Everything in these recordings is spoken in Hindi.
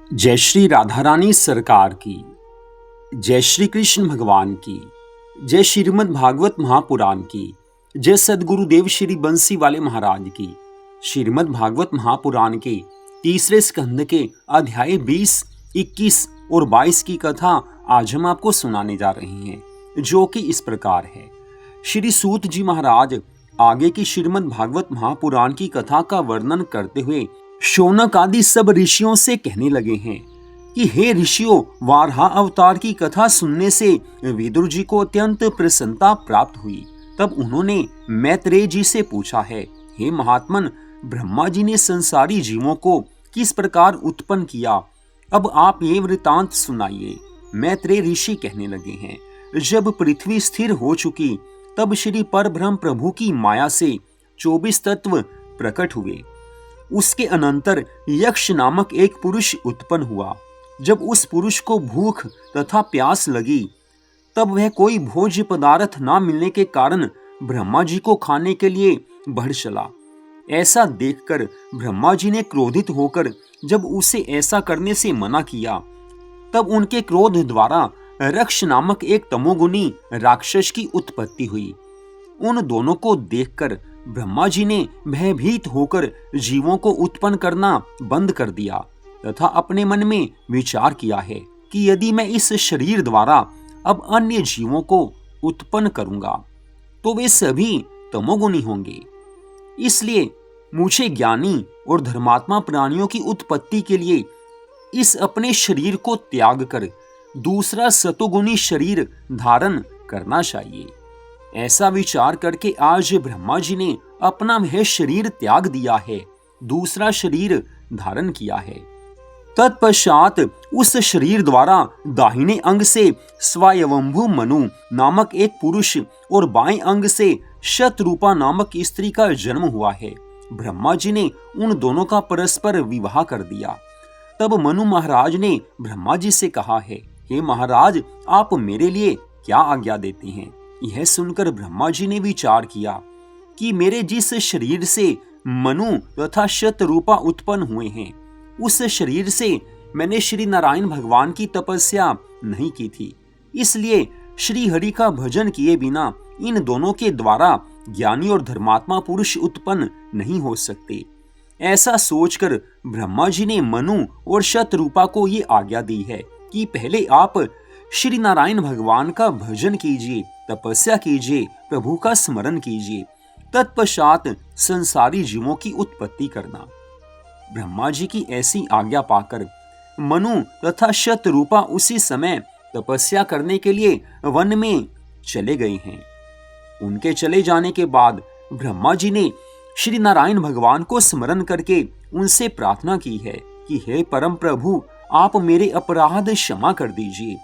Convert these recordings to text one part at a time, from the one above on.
जय श्री राधा रानी सरकार की, जय श्री कृष्ण भगवान की, जय श्रीमद् भागवत महापुराण की, जय सदगुरुदेव श्री बंसी वाले महाराज की। श्रीमद् भागवत महापुराण के तीसरे स्कंद के अध्याय 20, 21 और 22 की कथा आज हम आपको सुनाने जा रहे हैं, जो कि इस प्रकार है। श्री सूत जी महाराज आगे की श्रीमद् भागवत महापुराण की कथा का वर्णन करते हुए शौनक आदि सब ऋषियों से कहने लगे हैं कि हे ऋषियों, वाराह अवतार की कथा सुनने से विदुर जी को अत्यंत प्रसन्नता प्राप्त हुई। तब उन्होंने मैत्रेय जी से पूछा है, हे महात्मन, ब्रह्मा जी ने संसारी जीवों को किस प्रकार उत्पन्न किया? अब आप ये वृतांत सुनाइए। मैत्रेय ऋषि कहने लगे हैं, जब पृथ्वी स्थिर हो चुकी तब श्री परब्रह्म प्रभु की माया से 24 तत्व प्रकट हुए। उसके अनंतर यक्ष नामक एक पुरुष उत्पन्न हुआ। जब उस पुरुष को भूख तथा प्यास लगी तब वह कोई भोज्य पदार्थ ना मिलने के कारण ब्रह्मा जी को खाने के लिए बढ़ चला। ऐसा देखकर ब्रह्मा जी ने क्रोधित होकर जब उसे ऐसा करने से मना किया, तब उनके क्रोध द्वारा रक्ष नामक एक तमोगुनी राक्षस की उत्पत्ति हुई। उन दोनों को देखकर ब्रह्मा जी ने भयभीत होकर जीवों को उत्पन्न करना बंद कर दिया तथा अपने मन में विचार किया है कि यदि मैं इस शरीर द्वारा अब अन्य जीवों को उत्पन्न करूंगा तो वे सभी तमोगुनी होंगे। इसलिए मुझे ज्ञानी और धर्मात्मा प्राणियों की उत्पत्ति के लिए इस अपने शरीर को त्याग कर दूसरा सतोगुणी शरीर धारण करना चाहिए। ऐसा विचार करके आज ब्रह्मा जी ने अपना वह शरीर त्याग दिया है, दूसरा शरीर धारण किया है। तत्पश्चात उस शरीर द्वारा दाहिने अंग से स्वायंभु मनु नामक एक पुरुष और बाएं अंग से शतरूपा नामक स्त्री का जन्म हुआ है। ब्रह्मा जी ने उन दोनों का परस्पर विवाह कर दिया। तब मनु महाराज ने ब्रह्मा जी से कहा है, हे महाराज, आप मेरे लिए क्या आज्ञा देते हैं? यह सुनकर ब्रह्मा जी ने विचार किया कि मेरे जिस शरीर से मनु तथा शतरूपा उत्पन्न हुए हैं, उस शरीर से मैंने श्री नारायण भगवान की तपस्या नहीं की थी। इसलिए श्री हरि का भजन किए बिना इन दोनों के द्वारा ज्ञानी और धर्मात्मा पुरुष उत्पन्न नहीं हो सकते। ऐसा सोचकर ब्रह्मा जी ने मनु और शतरूपा को ये आज्ञा दी है कि पहले आप श्री नारायण भगवान का भजन कीजिए, तपस्या कीजिए, प्रभु का स्मरण कीजिए, तत्पश्चात संसारी जीवों की उत्पत्ति करना। ब्रह्मा जी की ऐसी आज्ञा पाकर मनु तथा शतरूपा उसी समय तपस्या करने के लिए वन में चले गए हैं। उनके चले जाने के बाद ब्रह्मा जी ने श्री नारायण भगवान को स्मरण करके उनसे प्रार्थना की है कि हे परम प्रभु, आप मेरे अपराध क्षमा कर दीजिए।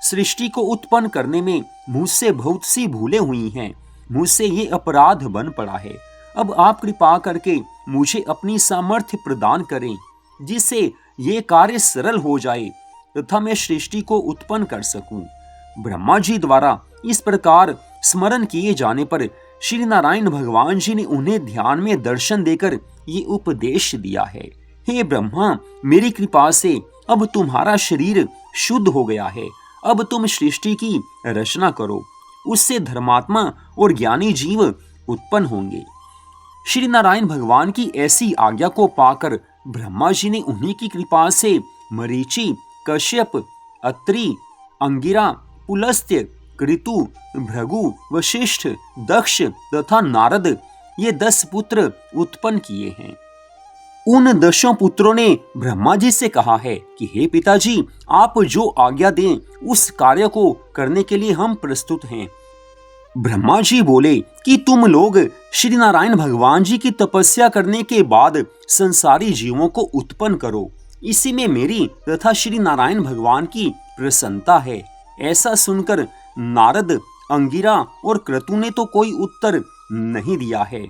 सृष्टि को उत्पन्न करने में मुझसे बहुत सी भूलें हुई हैं, मुझसे ये अपराध बन पड़ा है। अब आप कृपा करके मुझे अपनी सामर्थ्य प्रदान करें, जिससे ये कार्य सरल हो जाए तथा मैं सृष्टि को उत्पन्न कर सकूं। ब्रह्मा जी द्वारा इस प्रकार स्मरण किए जाने पर श्री नारायण भगवान जी ने उन्हें ध्यान में दर्शन देकर ये उपदेश दिया है, हे ब्रह्मा, मेरी कृपा से अब तुम्हारा शरीर शुद्ध हो गया है। अब तुम सृष्टि की रचना करो, उससे धर्मात्मा और ज्ञानी जीव उत्पन्न होंगे। श्री नारायण भगवान की ऐसी आज्ञा को पाकर ब्रह्मा जी ने उन्हीं की कृपा से मरीचि, कश्यप, अत्रि, अंगिरा, पुलस्त्य, कृतु, भृगु, वशिष्ठ, दक्ष तथा नारद ये 10 पुत्र उत्पन्न किए हैं। उन 10 पुत्रों ने ब्रह्मा जी से कहा है कि हे पिताजी, आप जो आज्ञा दें उस कार्य को करने के लिए हम प्रस्तुत हैं। ब्रह्मा जी बोले कि तुम लोग श्री नारायण भगवान जी की तपस्या करने के बाद संसारी जीवों को उत्पन्न करो, इसी में मेरी तथा श्री नारायण भगवान की प्रसन्नता है। ऐसा सुनकर नारद, अंगिरा और क्रतु ने तो कोई उत्तर नहीं दिया है,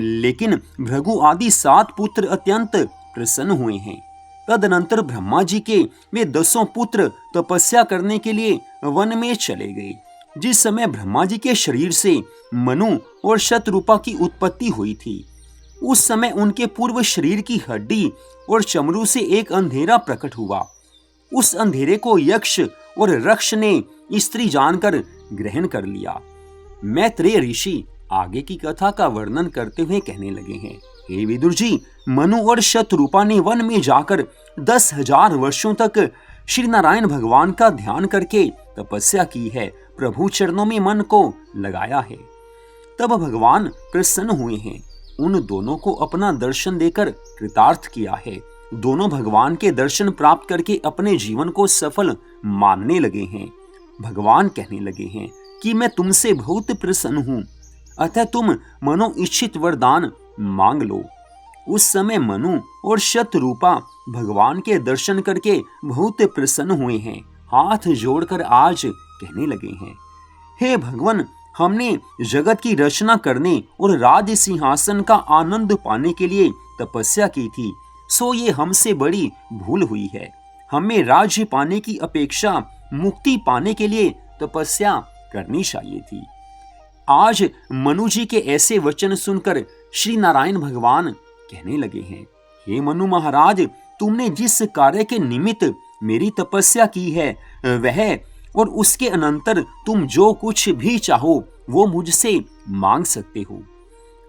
लेकिन भृगु आदि 7 पुत्र अत्यंत प्रसन्न हुए हैं। तदनंतर ब्रह्मा जी के वे 10 पुत्र तपस्या करने के लिए वन में चले गए। जिस समय ब्रह्मा जी के शरीर से मनु और शतरूपा की उत्पत्ति हुई थी, उस समय उनके पूर्व शरीर की हड्डी और चमड़ू से एक अंधेरा प्रकट हुआ। उस अंधेरे को यक्ष और रक्ष ने स्त्री जानकर ग्रहण कर लिया। मैत्रेय ऋषि आगे की कथा का वर्णन करते हुए कहने लगे हैं, हे विदुर जी, मनु और शतरूपा ने वन में जाकर 10,000 वर्षों तक श्री नारायण भगवान का ध्यान करके तपस्या की है, प्रभु चरणों में मन को लगाया है। तब भगवान प्रसन्न हुए हैं, उन दोनों को अपना दर्शन देकर कृतार्थ किया है। दोनों भगवान के दर्शन प्राप्त करके अपने जीवन को सफल मानने लगे हैं। भगवान कहने लगे हैं कि मैं तुमसे बहुत प्रसन्न हूं, अतः तुम मनो इच्छित वरदान मांग लो। उस समय मनु और शतरूपा भगवान के दर्शन करके बहुत प्रसन्न हुए हैं। हाथ जोड़कर आज कहने लगे हैं, हे भगवान, हमने जगत की रचना करने और राज सिंहासन का आनंद पाने के लिए तपस्या की थी, सो ये हमसे बड़ी भूल हुई है। हमें राज्य पाने की अपेक्षा मुक्ति पाने के लिए तपस्या करनी चाहिए थी। आज मनु जी के ऐसे वचन सुनकर श्री नारायण भगवान कहने लगे हैं, हे मनु महाराज, तुमने जिस कार्य के निमित्त मेरी तपस्या की है वह और उसके अनंतर तुम जो कुछ भी चाहो वो मुझसे मांग सकते हो।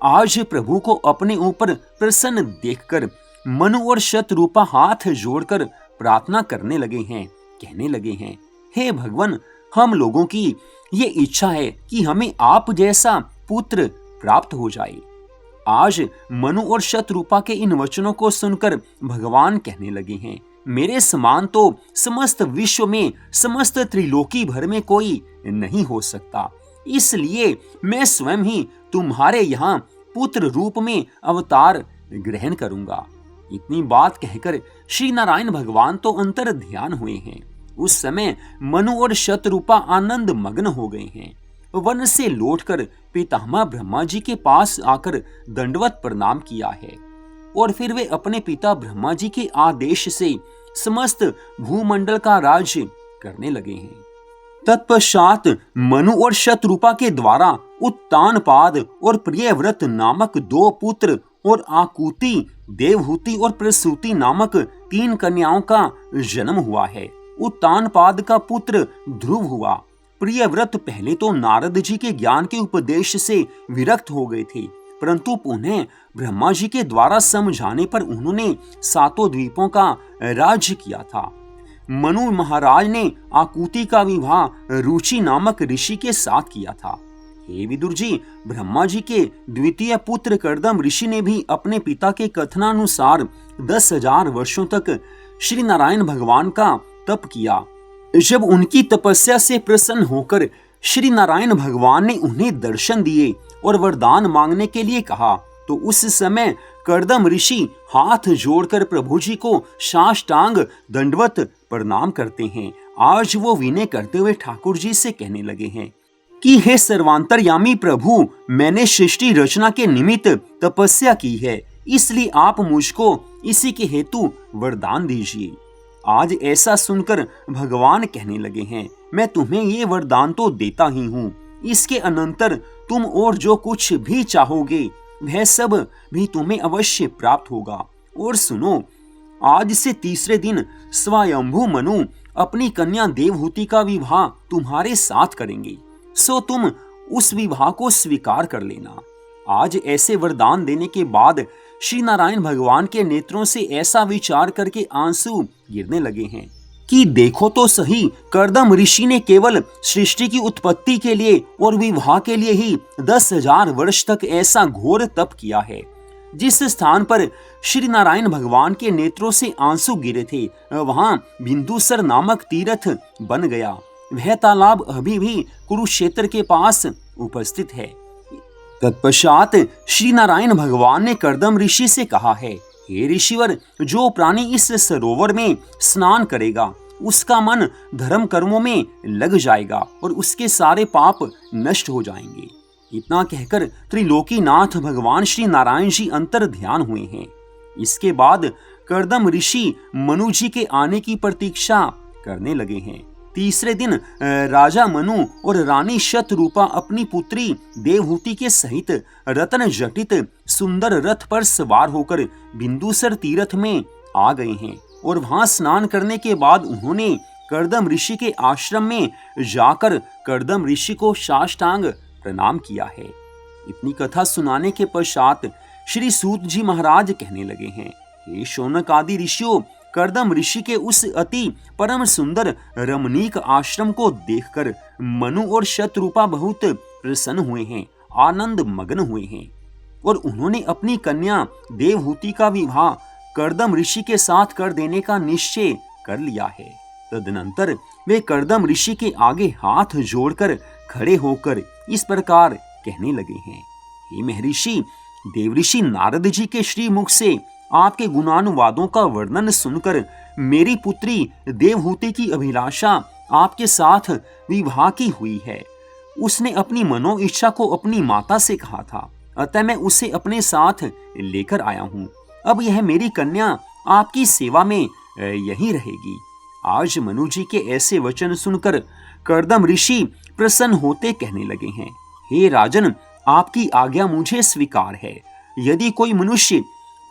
आज प्रभु को अपने ऊपर प्रसन्न देखकर मनु और शतरूपा हाथ जोड़कर प्रार्थना करने लगे हैं, कहने लगे हैं, हे भगवान, हम लोगों की ये इच्छा है कि हमें आप जैसा पुत्र प्राप्त हो जाए। आज मनु और शतरूपा के इन वचनों को सुनकर भगवान कहने लगे हैं, मेरे समान तो समस्त विश्व में, समस्त त्रिलोकी भर में कोई नहीं हो सकता, इसलिए मैं स्वयं ही तुम्हारे यहाँ पुत्र रूप में अवतार ग्रहण करूंगा। इतनी बात कहकर श्री नारायण भगवान तो अंतर ध्यान हुए हैं। उस समय मनु और शतरूपा आनंद मग्न हो गए हैं। वन से लौटकर पितामह ब्रह्मा जी के पास आकर दंडवत प्रणाम किया है और फिर वे अपने पिता ब्रह्मा जी के आदेश से समस्त भूमंडल का राज्य करने लगे हैं। तत्पश्चात मनु और शतरूपा के द्वारा उत्तानपाद और प्रियव्रत नामक 2 पुत्र और आकुति, देवहूति और प्रसूति नामक 3 कन्याओं का जन्म हुआ है। उत्तानपाद का पुत्र ध्रुव हुआ। प्रियव्रत पहले तो नारद जी के ज्ञान के उपदेश से विरक्त हो गए थे, परंतु पुनः ब्रह्मा जी के द्वारा समझाने पर उन्होंने 7 द्वीपों का राज्य किया था। मनु महाराज ने आकुति का विवाह रुचि नामक ऋषि के साथ किया था। हे विदुर जी, ब्रह्मा जी के द्वितीय पुत्र कर्दम ऋषि ने भी अपने पिता के कथनानुसार 10,000 वर्षों तक श्री नारायण भगवान का तप किया। जब उनकी तपस्या से प्रसन्न होकर श्री नारायण भगवान ने उन्हें दर्शन दिए और वरदान मांगने के लिए कहा, तो उस समय कर्दम ऋषि हाथ जोड़कर प्रभु जी को साष्टांग दंडवत प्रणाम करते हैं। आज वो विनय करते हुए ठाकुर जी से कहने लगे हैं कि हे सर्वांतरयामी प्रभु, मैंने सृष्टि रचना के निमित्त तपस्या की है, इसलिए आप मुझको इसी के हेतु वरदान दीजिए। आज ऐसा सुनकर भगवान कहने लगे हैं, मैं तुम्हें ये वरदान तो देता ही हूँ, इसके अनंतर तुम और जो कुछ भी चाहोगे वह सब भी तुम्हें अवश्य प्राप्त होगा। और सुनो, आज से तीसरे दिन स्वयंभू मनु अपनी कन्या देवहूति का विवाह तुम्हारे साथ करेंगे, सो तुम उस विवाह को स्वीकार कर लेना। आज ऐसे वरदान देने के बाद श्री नारायण भगवान के नेत्रों से ऐसा विचार करके आंसू गिरने लगे हैं कि देखो तो सही, कर्दम ऋषि ने केवल सृष्टि की उत्पत्ति के लिए और विवाह के लिए ही 10,000 वर्ष तक ऐसा घोर तप किया है। जिस स्थान पर श्री नारायण भगवान के नेत्रों से आंसू गिरे थे वहां बिंदुसर नामक तीर्थ बन गया। वह तालाब अभी भी कुरुक्षेत्र के पास उपस्थित है। तत्पश्चात श्री नारायण भगवान ने कर्दम ऋषि से कहा है, हे ऋषिवर, जो प्राणी इस सरोवर में स्नान करेगा उसका मन धर्म कर्मों में लग जाएगा और उसके सारे पाप नष्ट हो जाएंगे। इतना कहकर त्रिलोकीनाथ भगवान श्री नारायण जी अंतर ध्यान हुए हैं। इसके बाद कर्दम ऋषि मनु जी के आने की प्रतीक्षा करने लगे हैं। तीसरे दिन राजा मनु और रानी शतरूपा अपनी पुत्री देवहूति के सहित रत्न जटित सुंदर रथ पर सवार होकर बिंदुसर तीर्थ में आ गए हैं और वहां स्नान करने के बाद उन्होंने कर्दम ऋषि के आश्रम में जाकर कर्दम ऋषि को साष्टांग प्रणाम किया है। इतनी कथा सुनाने के पश्चात श्री सूत जी महाराज कहने लगे हैं, हे शौनक आदि ऋषियों, कर्दम ऋषि के उस अति परम सुंदर रमणीक आश्रम को देखकर मनु और शतरूपा बहुत प्रसन्न हुए हैं, आनंद मग्न हुए हैं और उन्होंने अपनी कन्या देवहूति का विवाह कर्दम ऋषि के साथ कर देने का निश्चय कर लिया है। तदनंतर वे कर्दम ऋषि के आगे हाथ जोड़कर खड़े होकर इस प्रकार कहने लगे हैं, हे महर्षि, देवऋषि नारद जी के श्री मुख से आपके गुणानुवादों का वर्णन सुनकर मेरी पुत्री देवहूति की अभिलाषा आपके साथ विवाह की हुई है। उसने अपनी मनो इच्छा को अपनी माता से कहा था, अतः मैं उसे अपने साथ लेकर आया हूँ। अब यह मेरी कन्या आपकी सेवा में यहीं रहेगी। आज मनु जी के ऐसे वचन सुनकर कर्दम ऋषि प्रसन्न होते कहने लगे हैं, हे राजन, आपकी आज्ञा मुझे स्वीकार है। यदि कोई मनुष्य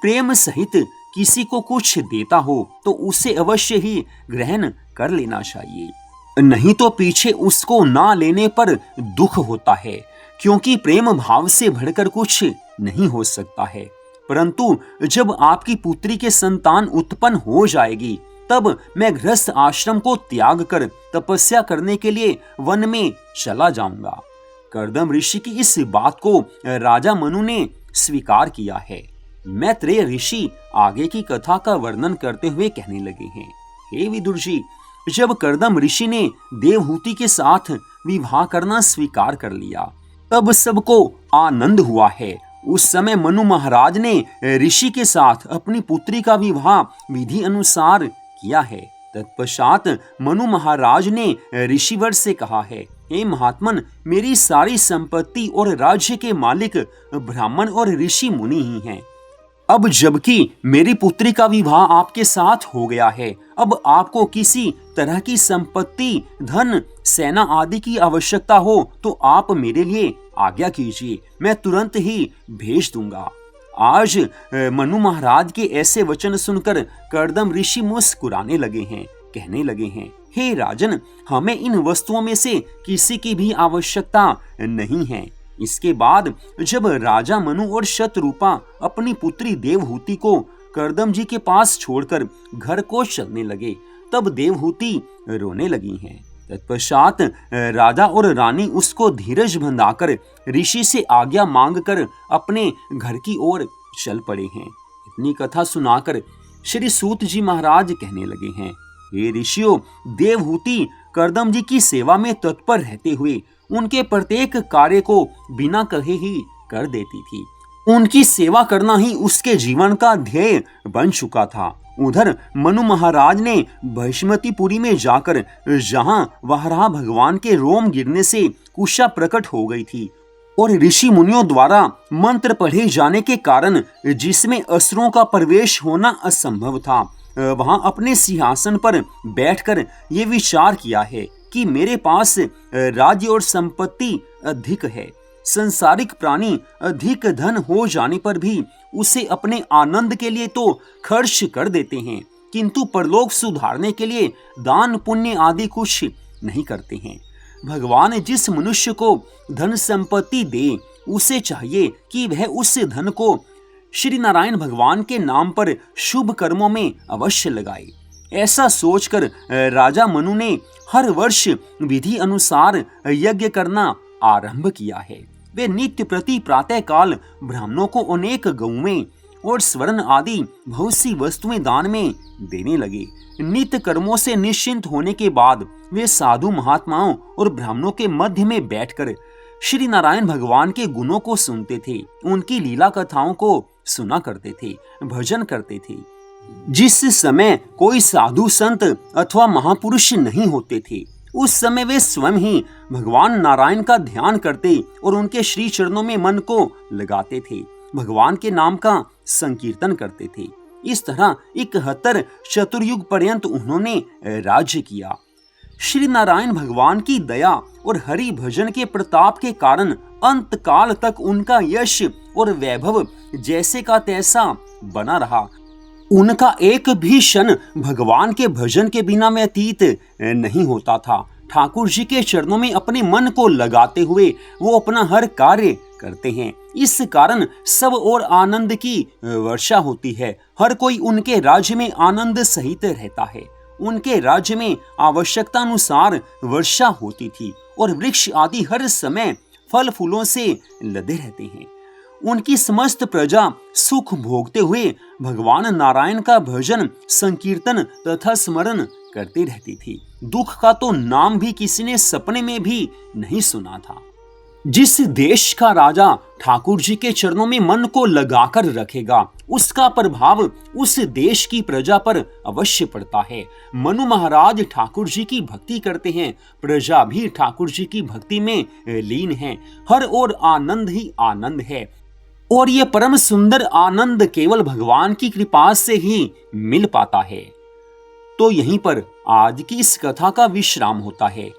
प्रेम सहित किसी को कुछ देता हो तो उसे अवश्य ही ग्रहण कर लेना चाहिए, नहीं तो पीछे उसको ना लेने पर दुख होता है, क्योंकि प्रेम भाव से बढ़कर कुछ नहीं हो सकता है। परंतु जब आपकी पुत्री के संतान उत्पन्न हो जाएगी तब मैं गृहस्थ आश्रम को त्याग कर तपस्या करने के लिए वन में चला जाऊंगा। कर्दम ऋषि की इस बात को राजा मनु ने स्वीकार किया है। मैत्रेय ऋषि आगे की कथा का वर्णन करते हुए कहने लगे हैं, हे विदुर जी, जब कर्दम ऋषि ने देवहूति के साथ विवाह करना स्वीकार कर लिया तब सबको आनंद हुआ है। उस समय मनु महाराज ने ऋषि के साथ अपनी पुत्री का विवाह विधि अनुसार किया है। तत्पश्चात मनु महाराज ने ऋषिवर से कहा है, हे महात्मन, मेरी सारी संपत्ति और राज्य के मालिक ब्राह्मण और ऋषि मुनि ही हैं। अब जबकि मेरी पुत्री का विवाह आपके साथ हो गया है, अब आपको किसी तरह की संपत्ति, धन, सेना आदि की आवश्यकता हो तो आप मेरे लिए आज्ञा कीजिए, मैं तुरंत ही भेज दूंगा। आज मनु महाराज के ऐसे वचन सुनकर कर्दम ऋषि मुस्कुराने लगे हैं, कहने लगे हैं, हे राजन, हमें इन वस्तुओं में से किसी की भी आवश्यकता नहीं है। इसके बाद जब राजा मनु और शतरूपा अपनी पुत्री देवहूति को कर्दम जी के पास छोड़कर घर को चलने लगे तब देवहूति रोने लगी हैं। तत्पश्चात राजा और रानी उसको धीरज बंधाकर ऋषि से आज्ञा मांगकर अपने घर की ओर चल पड़े हैं। इतनी कथा सुनाकर श्री सूत जी महाराज कहने लगे हैं, हे ऋषियों, देवहूति कर्दम जी की सेवा में तत्पर रहते हुए उनके प्रत्येक कार्य को बिना कहे ही कर देती थी। उनकी सेवा करना ही उसके जीवन का ध्येय बन चुका था। उधर मनु महाराज ने भस्मतीपुरी में जाकर, जहां वराह भगवान के रोम गिरने से कुशा प्रकट हो गई थी और ऋषि मुनियों द्वारा मंत्र पढ़े जाने के कारण जिसमें असुरों का प्रवेश होना असंभव था, वहां अपने सिंहासन पर बैठकर ये विचार किया है कि मेरे पास राज्य और संपत्ति अधिक है। संसारिक प्राणी अधिक धन हो जाने पर भी उसे अपने आनंद के लिए तो खर्च कर देते हैं, किंतु परलोक सुधारने के लिए दान पुण्य आदि कुछ नहीं करते हैं। भगवान जिस मनुष्य को धन संपत्ति दे, उसे चाहिए कि वह उस धन को श्री नारायण भगवान के नाम पर शुभ कर्मों में अवश्य लगाए। ऐसा सोचकर राजा मनु ने हर वर्ष विधि अनुसार यज्ञ करना आरंभ किया है। वे नित्य प्रति प्रातः काल ब्राह्मणों को अनेक गौएं और स्वर्ण आदि बहुत सी वस्तुएं दान में देने लगे। नित्य कर्मों से निश्चिंत होने के बाद वे साधु महात्माओं और ब्राह्मणों के मध्य में बैठकर श्री नारायण भगवान के गुणों को सुनते थे, उनकी लीला कथाओं को सुना करते थे, भजन करते थे। जिस समय कोई साधु संत अथवा महापुरुष नहीं होते थे, उस समय वे स्वयं ही भगवान नारायण का ध्यान करते और उनके श्री चरणों में मन को लगाते थे, भगवान के नाम का संकीर्तन करते थे। इस तरह 71 चतुर्युग पर्यंत उन्होंने राज्य किया। श्री नारायण भगवान की दया और हरि भजन के प्रताप के कारण अंत काल तक उनका यश और वैभव जैसे का तैसा बना रहा। उनका एक भी क्षण भगवान के भजन के बिना व्यतीत नहीं होता था। ठाकुर जी के चरणों में अपने मन को लगाते हुए वो अपना हर कार्य करते हैं। इस कारण सब और आनंद की वर्षा होती है। हर कोई उनके राज्य में आनंद सहित रहता है। उनके राज्य में आवश्यकता अनुसार वर्षा होती थी और वृक्ष आदि हर समय फल फूलों से लदे रहते हैं। उनकी समस्त प्रजा सुख भोगते हुए भगवान नारायण का भजन संकीर्तन तथा स्मरण करती रहती थी। दुख का तो नाम भी किसी ने सपने में भी नहीं सुना था। जिस देश का राजा ठाकुर जी के चरणों में मन को लगाकर रखेगा, उसका प्रभाव उस देश की प्रजा पर अवश्य पड़ता है। मनु महाराज ठाकुर जी की भक्ति करते हैं, प्रजा भी ठाकुर जी की भक्ति में लीन है। हर ओर आनंद ही आनंद है और यह परम सुंदर आनंद केवल भगवान की कृपा से ही मिल पाता है। तो यहीं पर आज की इस कथा का विश्राम होता है।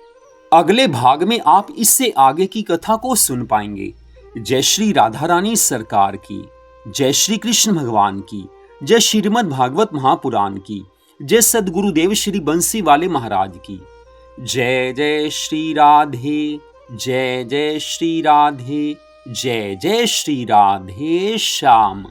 अगले भाग में आप इससे आगे की कथा को सुन पाएंगे। जय श्री राधा रानी सरकार की, जय श्री कृष्ण भगवान की, जय श्रीमद् भागवत महापुराण की, जय सद्गुरुदेव श्री बंसी वाले महाराज की। जय जय श्री राधे, जय जय श्री राधे, जय जय श्री राधे श्याम।